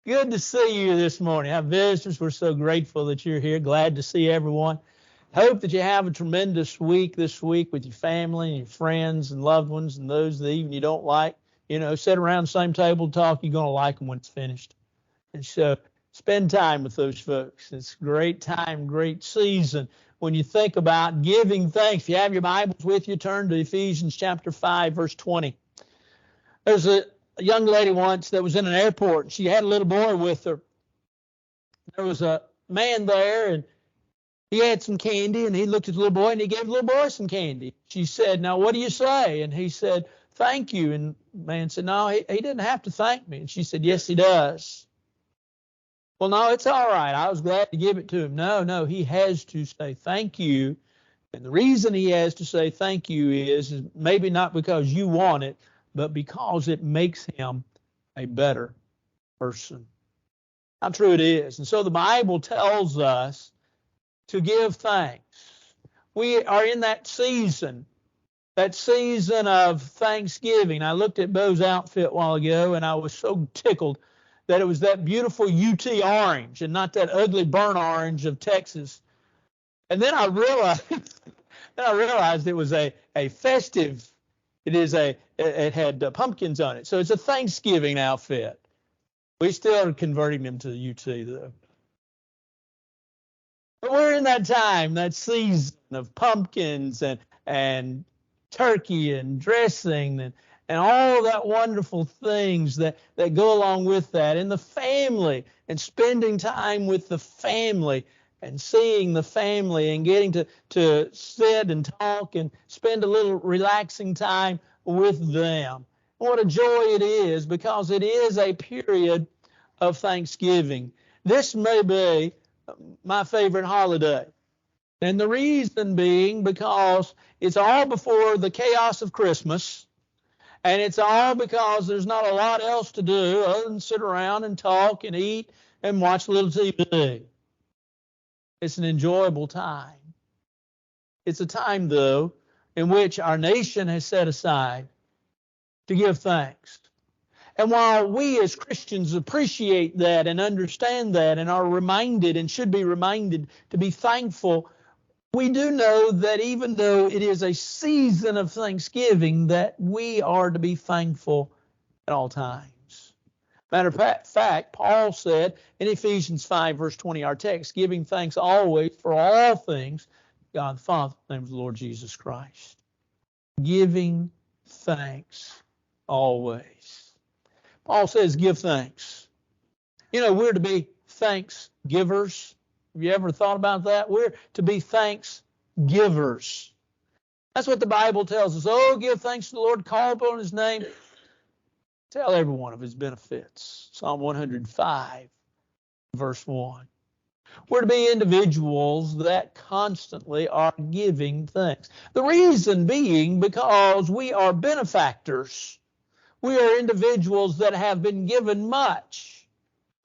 Good to see you this morning. Our visitors, we're so grateful that you're here. Glad to see everyone. Hope that you have a tremendous week this week with your family and your friends and loved ones and those that even you don't like. Sit around the same table and talk. You're going to like them when it's finished. And so spend time with those folks. It's a great time, great season. When you think about giving thanks, if you have your Bibles with you, turn to Ephesians chapter 5, verse 20. There's a young lady once that was in an airport. She had a little boy with her. There was a man there, and he had some candy, and he looked at the little boy, and he gave the little boy some candy. She said, "Now, what do you say?" And he said, "Thank you." And the man said, "No, he didn't have to thank me." And she said, "Yes, he does." "Well, no, it's all right. I was glad to give it to him." No, he has to say thank you. And the reason he has to say thank you is maybe not because you want it, but because it makes him a better person. How true it is. And so the Bible tells us to give thanks. We are in that season of Thanksgiving. I looked at Bo's outfit a while ago, and I was so tickled that it was that beautiful UT orange and not that ugly burnt orange of Texas. And then I realized it was a festive. It had pumpkins on it. So it's a Thanksgiving outfit. We still are converting them to the UT though. But we're in that time, that season of pumpkins and turkey and dressing and all that wonderful things that go along with that. And the family and spending time with the family and seeing the family and getting to sit and talk and spend a little relaxing time with them. What a joy it is, because it is a period of Thanksgiving. This may be my favorite holiday. And the reason being because it's all before the chaos of Christmas, and it's all because there's not a lot else to do other than sit around and talk and eat and watch a little TV. It's an enjoyable time. It's a time, though, in which our nation has set aside to give thanks. And while we as Christians appreciate that and understand that and are reminded and should be reminded to be thankful, we do know that even though it is a season of Thanksgiving, that we are to be thankful at all times. Matter of fact, Paul said in Ephesians 5, verse 20, our text, giving thanks always for all things, God the Father, in the name of the Lord Jesus Christ. Giving thanks always. Paul says, give thanks. We're to be thanks givers. Have you ever thought about that? We're to be thanks givers. That's what the Bible tells us. Oh, give thanks to the Lord, call upon his name. Tell everyone of his benefits. Psalm 105, verse 1. We're to be individuals that constantly are giving thanks. The reason being because we are benefactors. We are individuals that have been given much,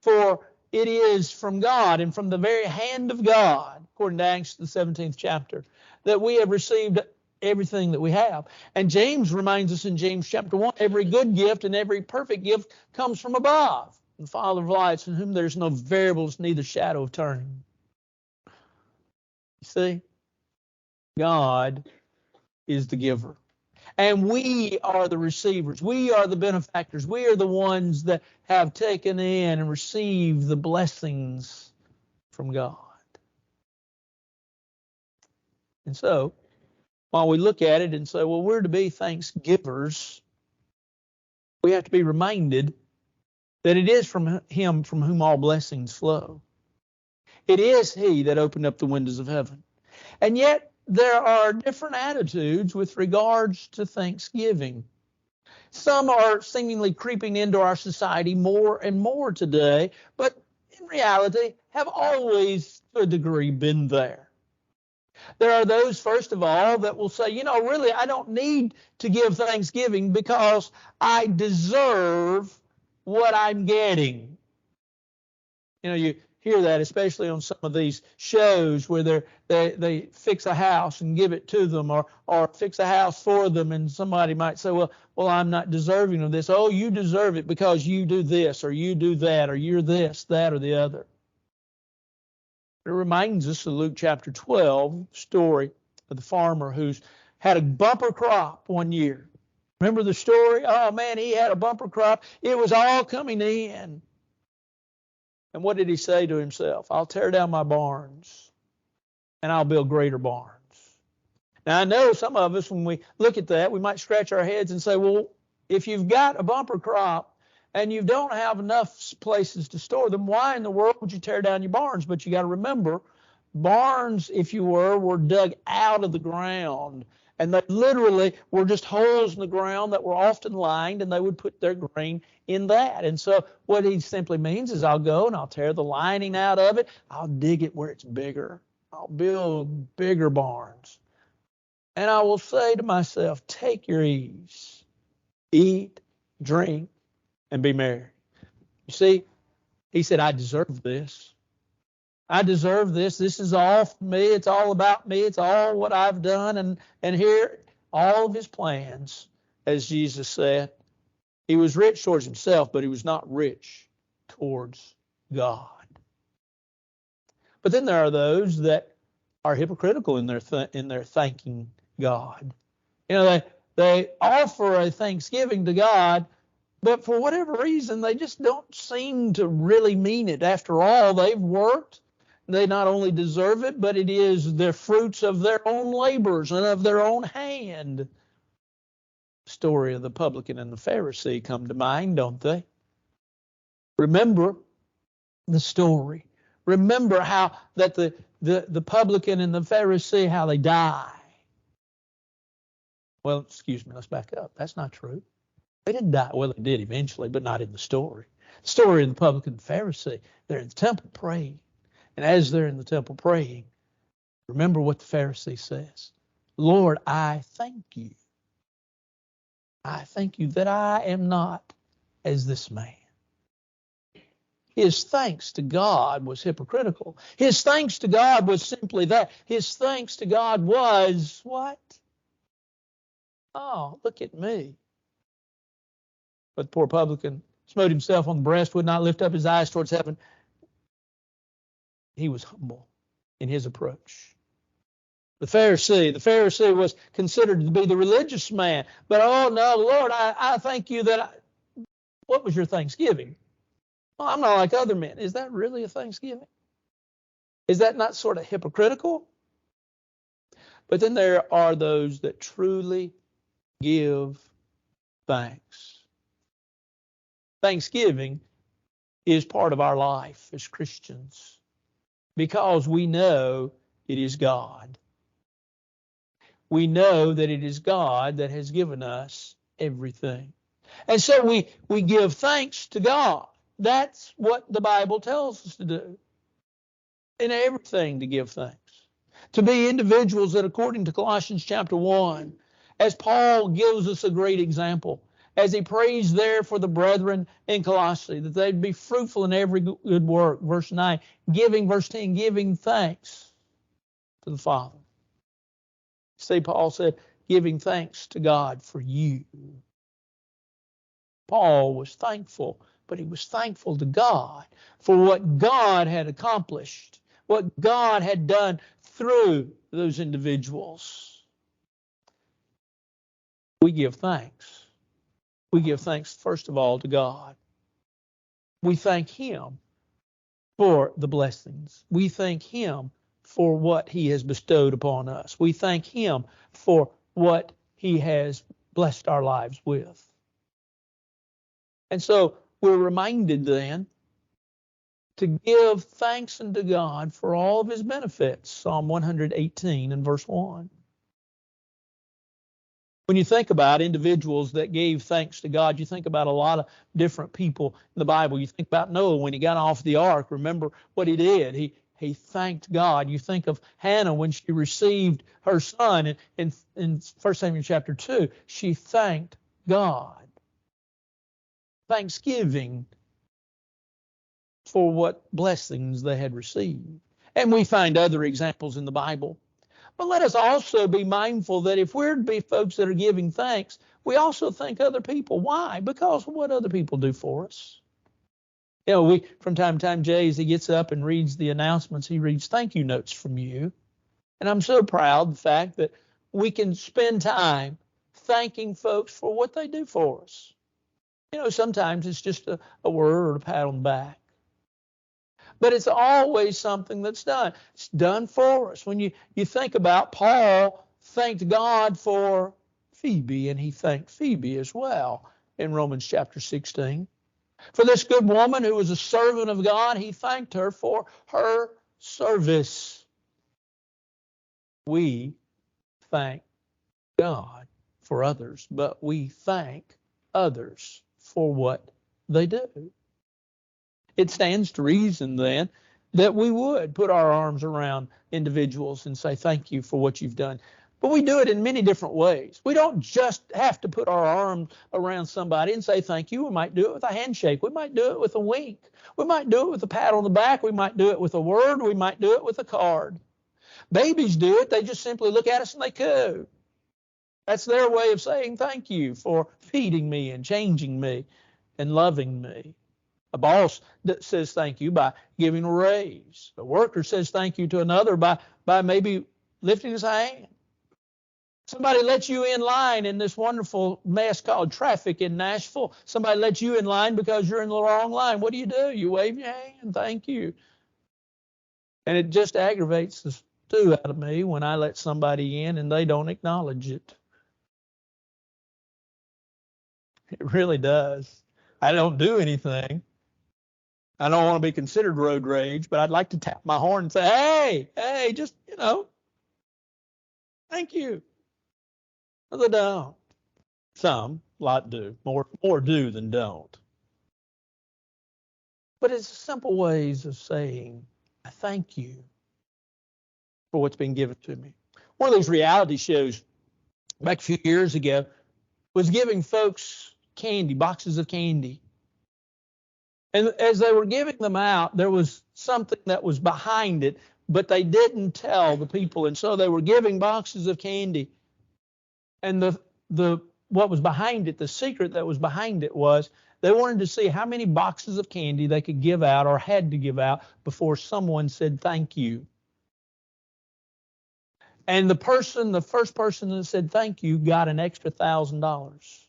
for it is from God and from the very hand of God, according to Acts the 17th chapter, that we have received everything that we have. And James reminds us in James chapter 1, every good gift and every perfect gift comes from above, the Father of lights, in whom there's no variables, neither shadow of turning. You see, God is the giver. And we are the receivers. We are the benefactors. We are the ones that have taken in and received the blessings from God. And so, while we look at it and say, well, we're to be thanksgivers, we have to be reminded that it is from him from whom all blessings flow. It is he that opened up the windows of heaven. And yet, there are different attitudes with regards to Thanksgiving. Some are seemingly creeping into our society more and more today, but in reality have always, to a degree, been there. There are those, first of all, that will say, really, I don't need to give Thanksgiving because I deserve what I'm getting. You hear that, especially on some of these shows where they fix a house and give it to them, or fix a house for them, and somebody might say, well, I'm not deserving of this. Oh, you deserve it because you do this, or you do that, or you're this, that, or the other. It reminds us of Luke chapter 12 story of the farmer who's had a bumper crop one year. Remember the story? Oh man, he had a bumper crop. It was all coming in. And what did he say to himself? I'll tear down my barns and I'll build greater barns. Now I know some of us, when we look at that, we might scratch our heads and say, well, if you've got a bumper crop and you don't have enough places to store them, why in the world would you tear down your barns? But you got to remember, barns, if you were dug out of the ground. And they literally were just holes in the ground that were often lined, and they would put their grain in that. And so what he simply means is I'll go and I'll tear the lining out of it. I'll dig it where it's bigger. I'll build bigger barns. And I will say to myself, take your ease, eat, drink, and be merry. You see, he said, I deserve this. I deserve this. This is all for me. It's all about me. It's all what I've done. And here, all of his plans, as Jesus said, he was rich towards himself, but he was not rich towards God. But then there are those that are hypocritical in their thanking God. You know, they offer a thanksgiving to God, but for whatever reason, they just don't seem to really mean it. After all, they've worked. They not only deserve it, but it is the fruits of their own labors and of their own hand. The story of the publican and the Pharisee come to mind, don't they? Remember the story. Remember how that the publican and the Pharisee, how they die. Well, excuse me, let's back up. That's not true. They didn't die. Well, they did eventually, but not in the story. The story of the publican and Pharisee, they're in the temple praying. And as they're in the temple praying, remember what the Pharisee says. Lord, I thank you. I thank you that I am not as this man. His thanks to God was hypocritical. His thanks to God was simply that. His thanks to God was what? Oh, look at me. But the poor publican smote himself on the breast, would not lift up his eyes towards heaven. He was humble in his approach. The Pharisee was considered to be the religious man. But, oh no, Lord, I thank you that what was your thanksgiving? Well, I'm not like other men. Is that really a thanksgiving? Is that not sort of hypocritical? But then there are those that truly give thanks. Thanksgiving is part of our life as Christians because we know it is God. We know that it is God that has given us everything. And so we give thanks to God. That's what the Bible tells us to do. In everything to give thanks. To be individuals that, according to Colossians chapter 1, as Paul gives us a great example, as he prays there for the brethren in Colossae, that they'd be fruitful in every good work. Verse 9, verse 10, giving thanks to the Father. See, Paul said, giving thanks to God for you. Paul was thankful, but he was thankful to God for what God had accomplished, what God had done through those individuals. We give thanks. We give thanks, first of all, to God. We thank Him for the blessings. We thank Him for what He has bestowed upon us. We thank Him for what He has blessed our lives with. And so we're reminded then to give thanks unto God for all of His benefits. Psalm 118 and verse 1. When you think about individuals that gave thanks to God, you think about a lot of different people in the Bible. You think about Noah when he got off the ark. Remember what he did. He thanked God. You think of Hannah when she received her son in 1 Samuel chapter 2. She thanked God. Thanksgiving for what blessings they had received. And we find other examples in the Bible. But let us also be mindful that if we're to be folks that are giving thanks, we also thank other people. Why? Because of what other people do for us. You know, we from time to time, Jay, as he gets up and reads the announcements, he reads thank you notes from you. And I'm so proud of the fact that we can spend time thanking folks for what they do for us. You know, sometimes it's just a word or a pat on the back. But it's always something that's done. It's done for us. When you think about Paul thanked God for Phoebe, and he thanked Phoebe as well in Romans chapter 16. For this good woman who was a servant of God, he thanked her for her service. We thank God for others, but we thank others for what they do. It stands to reason then that we would put our arms around individuals and say, thank you for what you've done. But we do it in many different ways. We don't just have to put our arms around somebody and say thank you. We might do it with a handshake. We might do it with a wink. We might do it with a pat on the back. We might do it with a word. We might do it with a card. Babies do it. They just simply look at us and they coo. That's their way of saying thank you for feeding me and changing me and loving me. A boss says thank you by giving a raise. A worker says thank you to another by maybe lifting his hand. Somebody lets you in line in this wonderful mess called traffic in Nashville. Somebody lets you in line because you're in the wrong line. What do? You wave your hand. Thank you. And it just aggravates the stew out of me when I let somebody in and they don't acknowledge it. It really does. I don't do anything. I don't want to be considered road rage, but I'd like to tap my horn and say, hey, just, thank you. Well, they don't. Some, a lot do. More do than don't. But it's simple ways of saying, I thank you for what's been given to me. One of those reality shows back a few years ago was giving folks candy, boxes of candy. And as they were giving them out, there was something that was behind it, but they didn't tell the people. And so they were giving boxes of candy. And the what was behind it, the secret that was behind it was they wanted to see how many boxes of candy they could give out or had to give out before someone said thank you. And the first person that said thank you got an extra $1,000.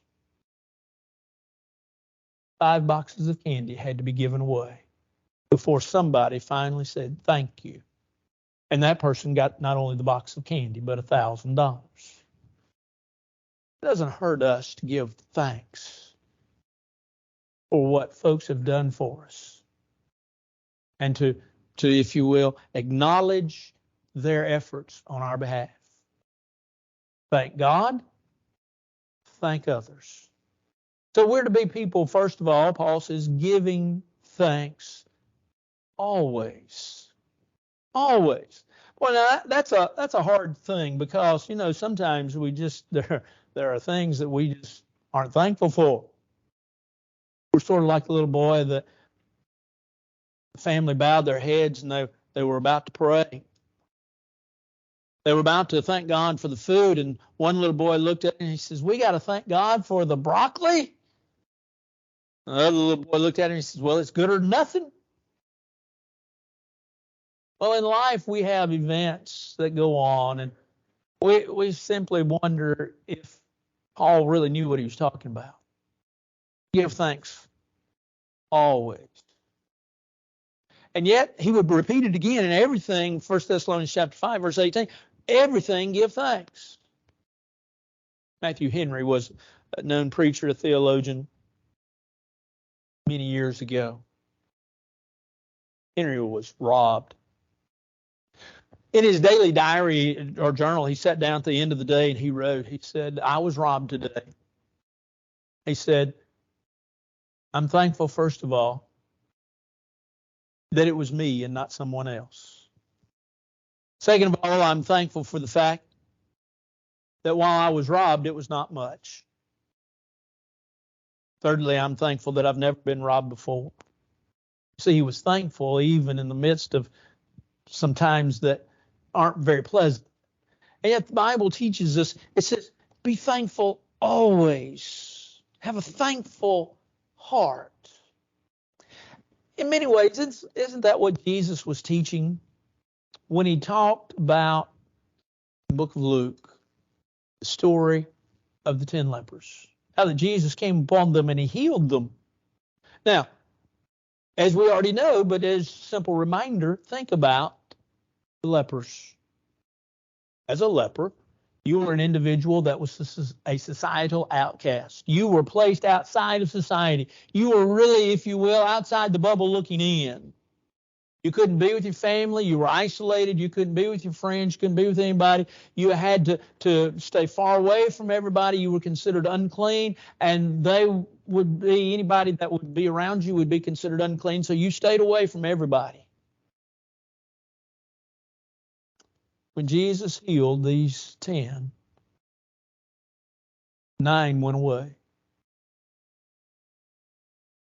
5 boxes of candy had to be given away before somebody finally said thank you. And that person got not only the box of candy, but $1,000. It doesn't hurt us to give thanks for what folks have done for us. And to, if you will, acknowledge their efforts on our behalf. Thank God. Thank others. So we're to be people, first of all, Paul says, giving thanks always. Always. Well, now that's a hard thing because, sometimes we just, there are things that we just aren't thankful for. We're sort of like the little boy that the family bowed their heads and they were about to pray. They were about to thank God for the food, and one little boy looked at it and he says, we got to thank God for the broccoli? Another little boy looked at it and he says, well, it's good or nothing. Well, in life, we have events that go on, and we simply wonder if Paul really knew what he was talking about. Give thanks always. And yet, he would repeat it again in everything, 1 Thessalonians chapter 5, verse 18, everything give thanks. Matthew Henry was a known preacher, a theologian, many years ago. Henry was robbed. In his daily diary or journal, he sat down at the end of the day and he wrote, he said, I was robbed today. He said, I'm thankful, first of all, that it was me and not someone else. Second of all, I'm thankful for the fact that while I was robbed, it was not much. Thirdly, I'm thankful that I've never been robbed before. See, he was thankful even in the midst of some times that aren't very pleasant. And yet the Bible teaches us, it says, be thankful always. Have a thankful heart. In many ways, isn't that what Jesus was teaching when he talked about the book of Luke, the story of the 10 lepers? How that Jesus came upon them and he healed them. Now, as we already know, but as a simple reminder, think about the lepers. As a leper, you were an individual that was a societal outcast. You were placed outside of society. You were really, if you will, outside the bubble looking in. You couldn't be with your family. You were isolated. You couldn't be with your friends. You couldn't be with anybody. You had to stay far away from everybody. You were considered unclean, and anybody that would be around you would be considered unclean, so you stayed away from everybody. When Jesus healed these 10, 9 went away.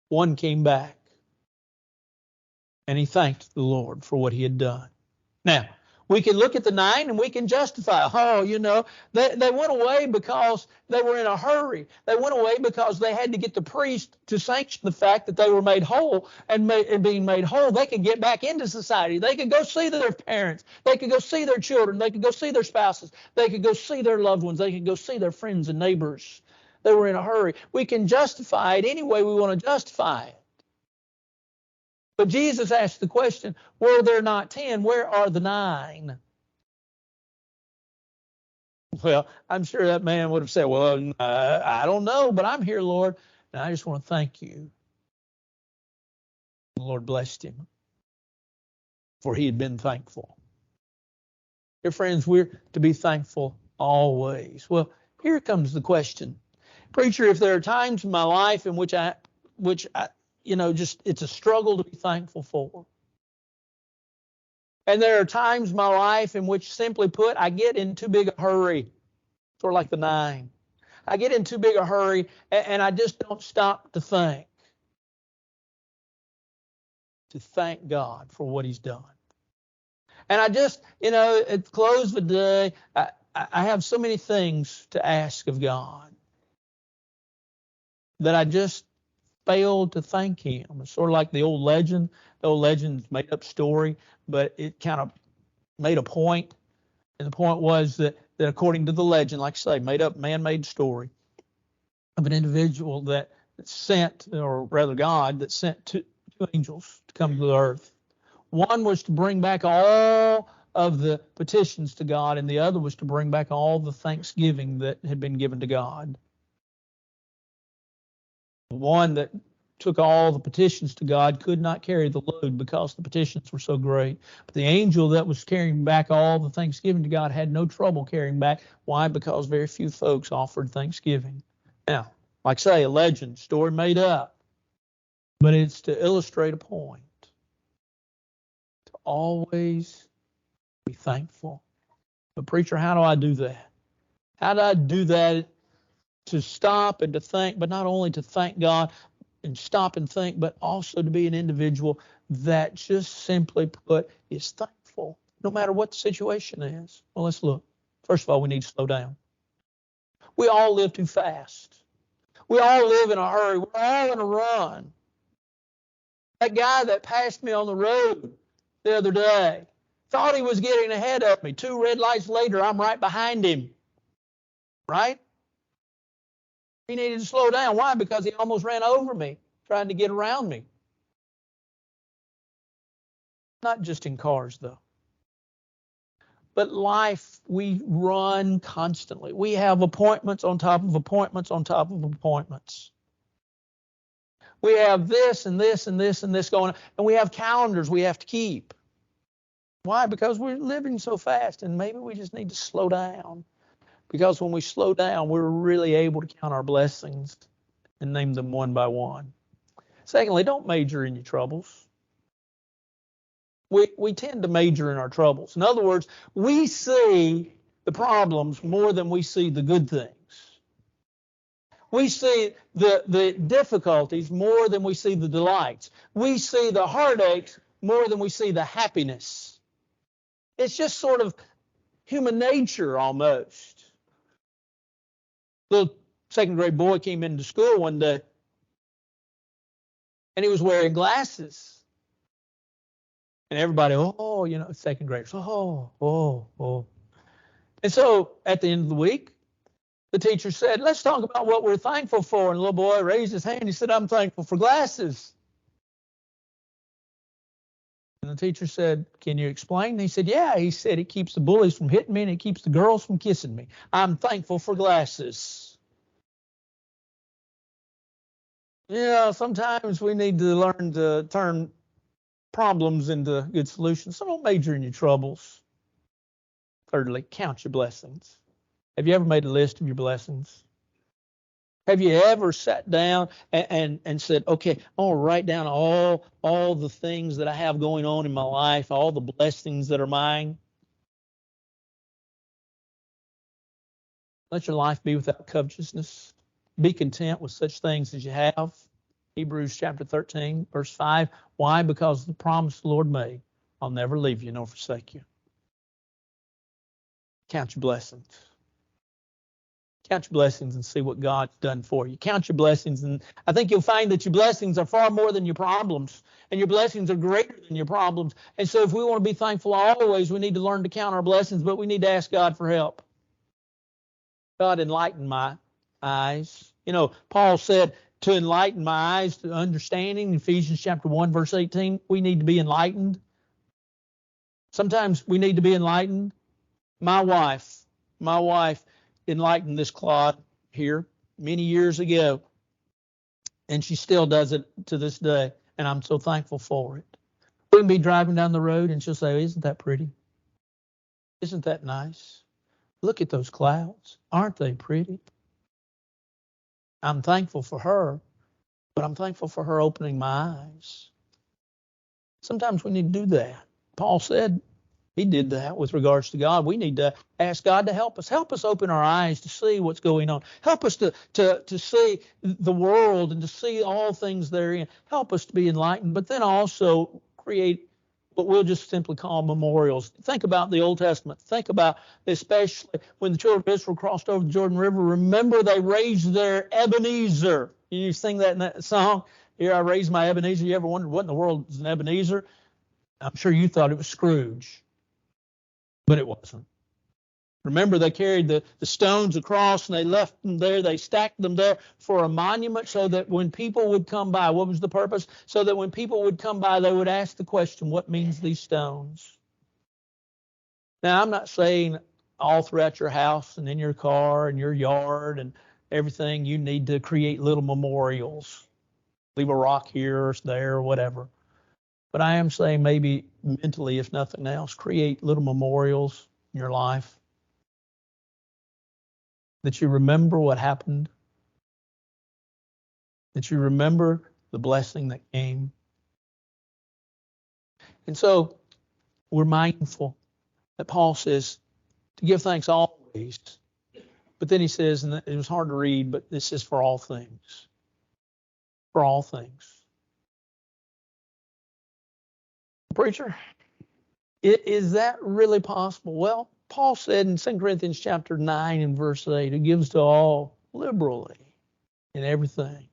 1 came back, and he thanked the Lord for what he had done. Now, we can look at the 9 and we can justify, they went away because they were in a hurry. They went away because they had to get the priest to sanction the fact that they were made whole, and being made whole, they could get back into society. They could go see their parents. They could go see their children. They could go see their spouses. They could go see their loved ones. They could go see their friends and neighbors. They were in a hurry. We can justify it any way we want to justify it. But Jesus asked the question, were there not 10? Where are the 9? Well, I'm sure that man would have said, well, I don't know, but I'm here, Lord, and I just want to thank you. The Lord blessed him, for he had been thankful. Dear friends, we're to be thankful always. Well, here comes the question. Preacher, if there are times in my life in which I it's a struggle to be thankful for. And there are times in my life in which, simply put, I get in too big a hurry, sort of like the 9. I get in too big a hurry, and I just don't stop to thank God for what he's done. And I just, at the close of the day, I have so many things to ask of God that I just failed to thank him. It's sort of like the old legend. The old legend's made up story, but it kind of made a point. And the point was that according to the legend, like I say, made up man-made story of an individual that sent, or rather God, that sent two angels to come to the earth. One was to bring back all of the petitions to God, and the other was to bring back all the thanksgiving that had been given to God. The one that took all the petitions to God could not carry the load because the petitions were so great. But the angel that was carrying back all the thanksgiving to God had no trouble carrying back. Why? Because very few folks offered thanksgiving. Now, like I say, a legend, story made up, but it's to illustrate a point. To always be thankful. But preacher, how do I do that? How do I do that? To stop and to think, but not only to thank God and stop and think, but also to be an individual that just simply put is thankful, no matter what the situation is. Well, let's look. First of all, we need to slow down. We all live too fast. We all live in a hurry. We're all in a run. That guy that passed me on the road the other day thought he was getting ahead of me. 2 red lights later, I'm right behind him. Right? He needed to slow down. Why? Because he almost ran over me, trying to get around me. Not just in cars, though. But life, we run constantly. We have appointments on top of appointments on top of appointments. We have this and this and this and this going on. And we have calendars we have to keep. Why? Because we're living so fast, and maybe we just need to slow down. Because when we slow down, we're really able to count our blessings and name them one by one. Secondly, don't major in your troubles. We tend to major in our troubles. In other words, we see the problems more than we see the good things. We see the difficulties more than we see the delights. We see the heartaches more than we see the happiness. It's just sort of human nature almost. Little second grade boy came into school one day, and he was wearing glasses. And everybody, second graders, oh. And so at the end of the week, the teacher said, let's talk about what we're thankful for. And the little boy raised his hand. He said, I'm thankful for glasses. And the teacher said, can you explain? And he said, yeah. He said, it keeps the bullies from hitting me and it keeps the girls from kissing me. I'm thankful for glasses. Sometimes we need to learn to turn problems into good solutions. So don't major in your troubles. Thirdly, count your blessings. Have you ever made a list of your blessings? Have you ever sat down and said, okay, I'll write down all the things that I have going on in my life, all the blessings that are mine? Let your life be without covetousness. Be content with such things as you have. Hebrews chapter 13, verse 5. Why? Because the promise the Lord made, I'll never leave you nor forsake you. Count your blessings. Count your blessings and see what God's done for you. Count your blessings, and I think you'll find that your blessings are far more than your problems, and your blessings are greater than your problems. And so if we want to be thankful always, we need to learn to count our blessings, but we need to ask God for help. God, enlighten my eyes. Paul said to enlighten my eyes to understanding, in Ephesians chapter 1, verse 18, we need to be enlightened. Sometimes we need to be enlightened. My wife enlightened this clod here many years ago, and she still does it to this day, and I'm so thankful for it. We can be driving down the road, and she'll say, isn't that pretty? Isn't that nice? Look at those clouds. Aren't they pretty? I'm thankful for her, but I'm thankful for her opening my eyes. Sometimes we need to do that. Paul said he did that with regards to God. We need to ask God to help us. Help us open our eyes to see what's going on. Help us to see the world and to see all things therein. Help us to be enlightened, but then also create what we'll just simply call memorials. Think about the Old Testament. Think about especially when the children of Israel crossed over the Jordan River. Remember, they raised their Ebenezer. You sing that in that song? Here I raised my Ebenezer. You ever wondered what in the world is an Ebenezer? I'm sure you thought it was Scrooge, but it wasn't. Remember, they carried the stones across and they left them there. They stacked them there for a monument so that when people would come by, what was the purpose? So that when people would come by, they would ask the question, what means these stones? Now, I'm not saying all throughout your house and in your car and your yard and everything, you need to create little memorials. Leave a rock here or there or whatever. But I am saying maybe mentally, if nothing else, create little memorials in your life. That you remember what happened. That you remember the blessing that came. And so we're mindful that Paul says to give thanks always. But then he says, and it was hard to read, but this is for all things. For all things. Preacher, is that really possible? Well, Paul said in 2 Corinthians chapter 9 and verse 8, it gives to all liberally in everything.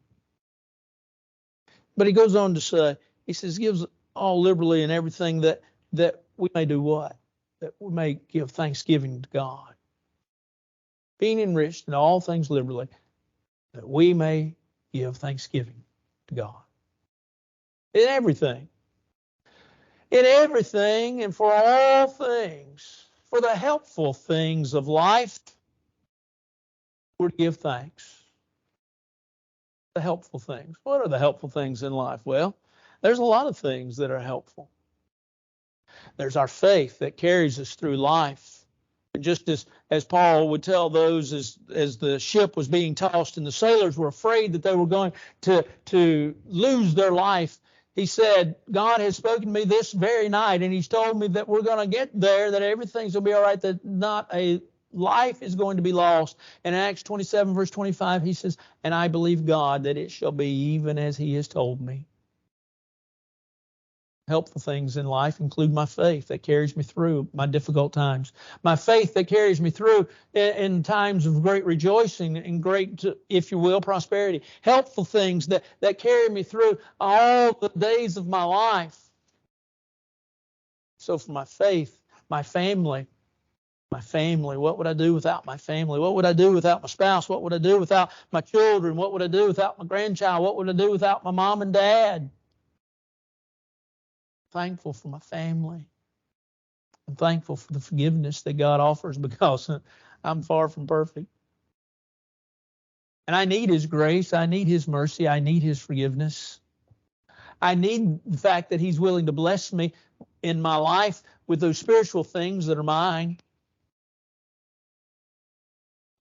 But he goes on to say, he says, gives all liberally in everything that we may do what? That we may give thanksgiving to God. Being enriched in all things liberally, that we may give thanksgiving to God. In everything. In everything and for all things. For the helpful things of life, we're to give thanks. The helpful things. What are the helpful things in life? Well, there's a lot of things that are helpful. There's our faith that carries us through life. Just as Paul would tell those as the ship was being tossed and the sailors were afraid that they were going to lose their life, he said, God has spoken to me this very night, and he's told me that we're going to get there, that everything's going to be all right, that not a life is going to be lost. And in Acts 27, verse 25, he says, and I believe God that it shall be even as he has told me. Helpful things in life include my faith that carries me through my difficult times. My faith that carries me through in times of great rejoicing and great, if you will, prosperity. Helpful things that carry me through all the days of my life. So for my faith, my family, what would I do without my family? What would I do without my spouse? What would I do without my children? What would I do without my grandchild? What would I do without my mom and dad? Thankful for my family. I'm thankful for the forgiveness that God offers because I'm far from perfect. And I need his grace. I need his mercy. I need his forgiveness. I need the fact that he's willing to bless me in my life with those spiritual things that are mine.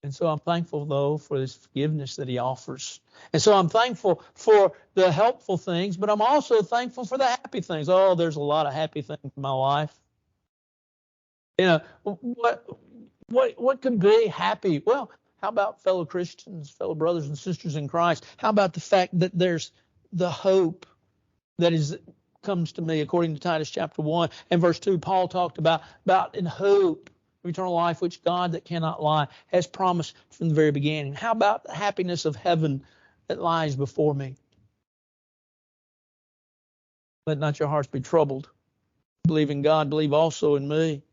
And so I'm thankful, though, for this forgiveness that he offers. And so I'm thankful for the helpful things, but I'm also thankful for the happy things. Oh, there's a lot of happy things in my life. You know, what can be happy? Well, how about fellow Christians, fellow brothers and sisters in Christ? How about the fact that there's the hope that comes to me according to Titus chapter 1 and verse 2? Paul talked about in hope of eternal life, which God that cannot lie has promised from the very beginning. How about the happiness of heaven that lies before me? Let not your hearts be troubled. Believe in God, believe also in me.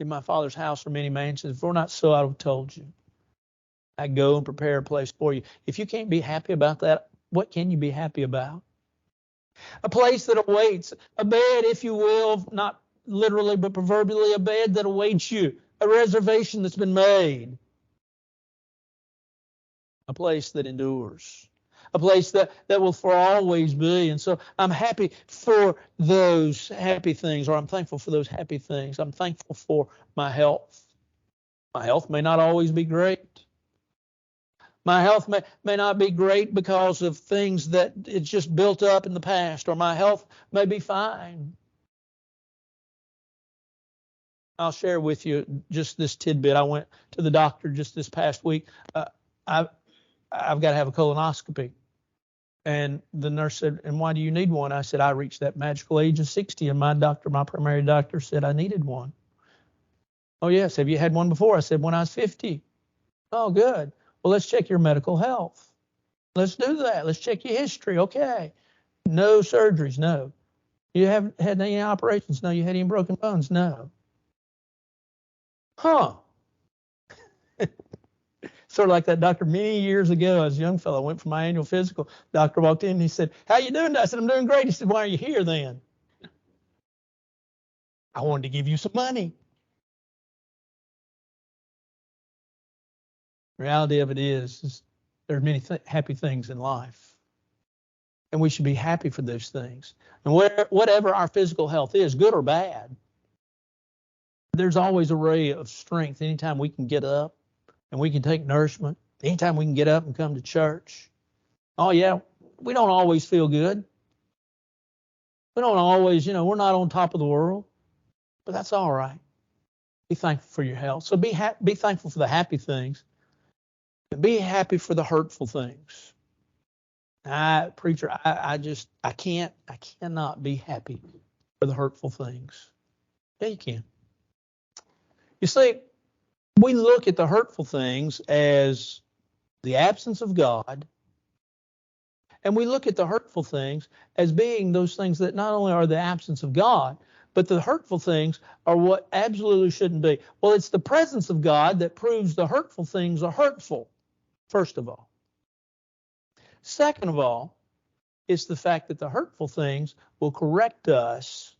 In my Father's house are many mansions. If we're not so, I would have told you. I go and prepare a place for you. If you can't be happy about that, what can you be happy about? A place that awaits, a bed, if you will, not literally but proverbially, a bed that awaits you, a reservation that's been made, a place that endures, a place that will for always be. And so I'm happy for those happy things, or I'm thankful for those happy things. I'm thankful for my health. My health may not always be great. My health may not be great because of things that it's just built up in the past, or my health may be fine. I'll share with you just this tidbit. I went to the doctor just this past week. I've got to have a colonoscopy. And the nurse said, and why do you need one? I said, I reached that magical age of 60, and my primary doctor said I needed one. Oh, yes. Have you had one before? I said, when I was 50. Oh, good. Well, let's check your medical health. Let's do that. Let's check your history. Okay. No surgeries. No. You haven't had any operations? No. You had any broken bones? No. Huh. Sort of like that doctor many years ago as a young fellow. I went for my annual physical. Doctor walked in and he said, how you doing? I said, I'm doing great. He said, why are you here then? I wanted to give you some money. The reality of it is there are many happy things in life. And we should be happy for those things. And whatever our physical health is, good or bad, there's always a ray of strength anytime we can get up and we can take nourishment, anytime we can get up and come to church. Oh, yeah, we don't always feel good. We don't always, we're not on top of the world, but that's all right. Be thankful for your health. So be thankful for the happy things, and be happy for the hurtful things. Preacher, I cannot be happy for the hurtful things. Yeah, you can. You see, we look at the hurtful things as the absence of God, and we look at the hurtful things as being those things that not only are the absence of God, but the hurtful things are what absolutely shouldn't be. Well, it's the presence of God that proves the hurtful things are hurtful, first of all. Second of all, it's the fact that the hurtful things will correct us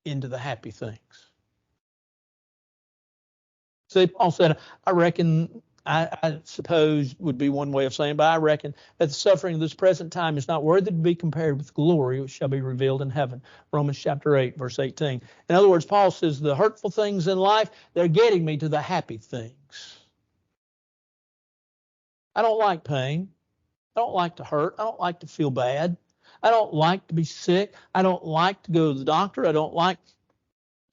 into the happy things. See, Paul said, I reckon, I suppose would be one way of saying, but I reckon that the suffering of this present time is not worthy to be compared with glory which shall be revealed in heaven. Romans chapter 8, verse 18. In other words, Paul says the hurtful things in life, they're getting me to the happy things. I don't like pain. I don't like to hurt. I don't like to feel bad. I don't like to be sick. I don't like to go to the doctor. I don't like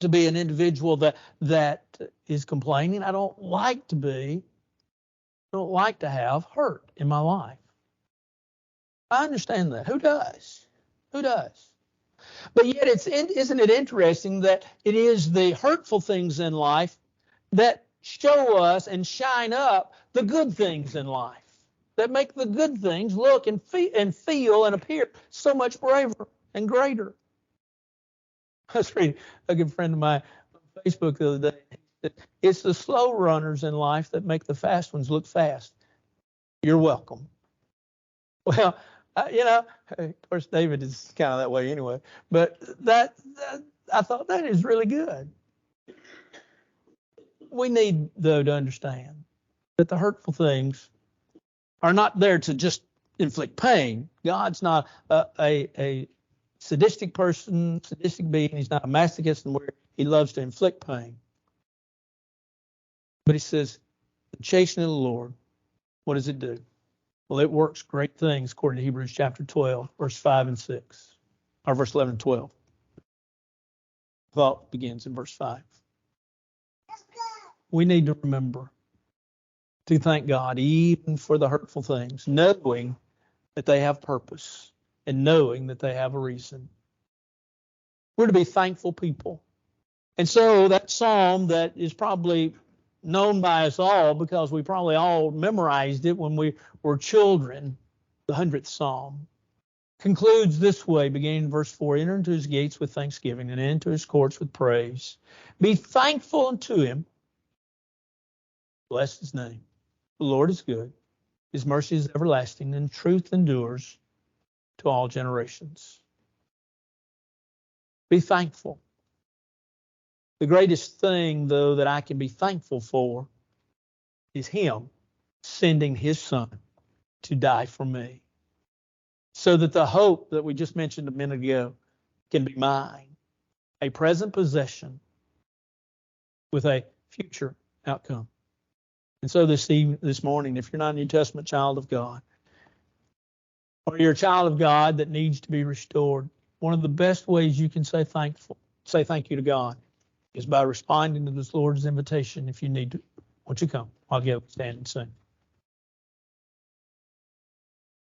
to be an individual that is complaining. I don't like to be. I don't like to have hurt in my life. I understand that. Who does? Who does? But yet, isn't it interesting that it is the hurtful things in life that show us and shine up the good things in life, that make the good things look and feel and appear so much braver and greater. I was reading a good friend of mine on Facebook the other day. It's the slow runners in life that make the fast ones look fast. You're welcome. Well, of course, David is kind of that way anyway. But that I thought that is really good. We need, though, to understand that the hurtful things are not there to just inflict pain. God's not a sadistic person, sadistic being. He's not a masochist, and where he loves to inflict pain. But he says, the chastening of the Lord, what does it do? Well, it works great things according to Hebrews chapter 12, verse 5 and 6, or verse 11 and 12. Thought begins in verse 5. We need to remember to thank God even for the hurtful things, knowing that they have purpose and knowing that they have a reason. We're to be thankful people. And so that psalm that is probably known by us all because we probably all memorized it when we were children, the 100th Psalm, concludes this way, beginning in verse 4, enter into his gates with thanksgiving and into his courts with praise. Be thankful unto him. Bless his name. The Lord is good. His mercy is everlasting, and truth endures to all generations. Be thankful. The greatest thing, though, that I can be thankful for is him sending his son to die for me, so that the hope that we just mentioned a minute ago can be mine, a present possession with a future outcome. And so this morning, if you're not a New Testament child of God, or you're a child of God that needs to be restored, one of the best ways you can say thank you to God is by responding to this Lord's invitation. If you need to, won't you come? I'll get up, stand and sing.